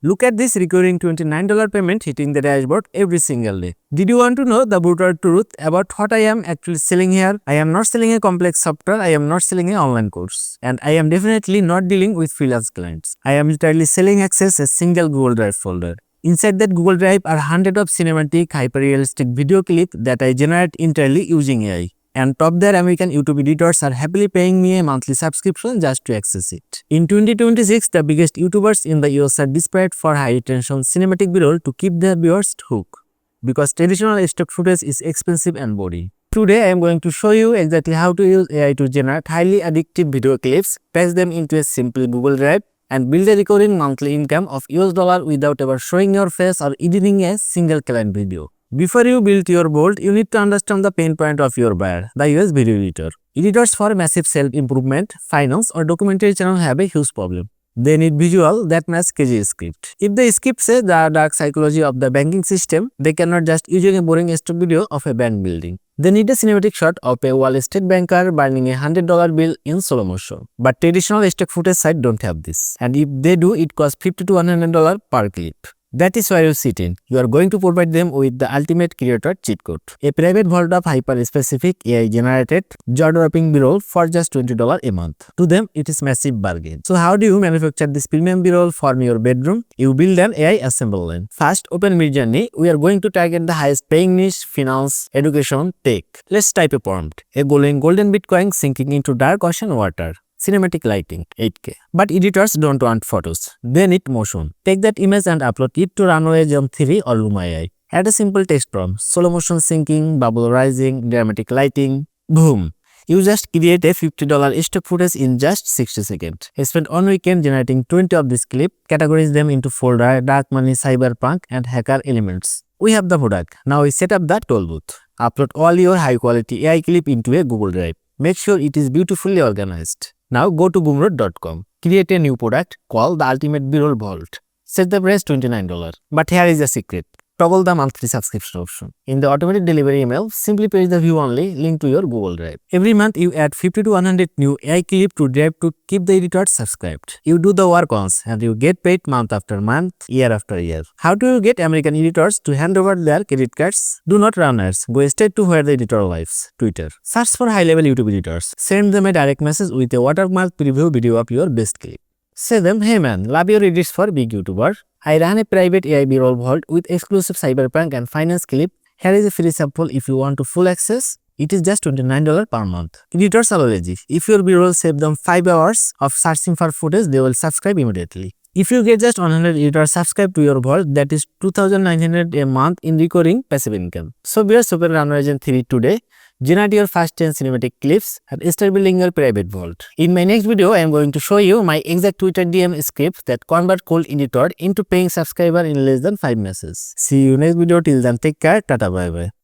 Look at this recurring $29 payment hitting the dashboard every single day. Did you want to know the brutal truth about what I am actually selling here? I am not selling a complex software, I am not selling an online course, and I am definitely not dealing with freelance clients. I am literally selling access a single Google Drive folder. Inside that Google Drive are hundreds of cinematic, hyper-realistic video clips that I generate entirely using AI. And top their American YouTube editors are happily paying me a monthly subscription just to access it. In 2026, the biggest YouTubers in the US are desperate for high-retention cinematic B-roll to keep their viewers hooked, because traditional stock footage is expensive and boring. Today, I am going to show you exactly how to use AI to generate highly addictive video clips, paste them into a simple Google Drive, and build a recurring monthly income of US dollar without ever showing your face or editing a single client video. Before you build your bold, you need to understand the pain point of your buyer, the US video editor. Editors for massive self-improvement, finance, or documentary channel have a huge problem. They need visual that match KG script. If the script says the dark psychology of the banking system, they cannot just using a boring stock video of a bank building. They need a cinematic shot of a Wall Street banker burning a $100 bill in slow motion. But traditional stock footage sites don't have this. And if they do, it costs $50 to $100 per clip. That is where you sit in. You are going to provide them with the ultimate creator cheat code. A private vault of hyper-specific AI-generated jaw-dropping B-roll for just $20 a month. To them, it is massive bargain. So how do you manufacture this premium B-roll from your bedroom? You build an AI assembly line. First, open Midjourney. We are going to target the highest paying niche, finance, education, tech. Let's type a prompt. A golden Bitcoin sinking into dark ocean water. Cinematic lighting, 8K. But editors don't want photos. They need motion. Take that image and upload it to Runway Gen-3 or Luma AI. Add a simple text prompt, slow motion sinking, bubble rising, dramatic lighting. Boom! You just create a $50 stock footage in just 60 seconds. Spend one weekend generating 20 of this clip, categorize them into folder, dark money, cyberpunk, and hacker elements. We have the product. Now we set up the toll booth. Upload all your high quality AI clip into a Google Drive. Make sure it is beautifully organized. Now go to Gumroad.com. Create a new product called the Ultimate B-roll Vault. Set the price $29. But here is the secret. Toggle the monthly subscription option. In the automated delivery email, simply paste the view only link to your Google Drive. Every month you add 50 to 100 new AI clips to Drive to keep the editors subscribed. You do the work once and you get paid month after month, year after year. How do you get American editors to hand over their credit cards? Do not run ads. Go straight to where the editor lives. Twitter. Search for high-level YouTube editors. Send them a direct message with a watermark preview video of your best clip. Say them, hey man, love your edits for big YouTuber. I ran a private AI B-roll vault with exclusive cyberpunk and finance clip. Here is a free sample if you want to full access. It is just $29 per month. Editors are lazy. If your B-roll save them 5 hours of searching for footage, they will subscribe immediately. If you get just 100 editors subscribe to your vault, that is $2,900 a month in recurring passive income. So we are super Runway Gen-3 today. Generate your first 10 cinematic clips and start building your private vault. In my next video, I am going to show you my exact Twitter DM script that convert cold editor into paying subscriber in less than 5 messages. See you next video. Till then, take care. Tata, bye bye.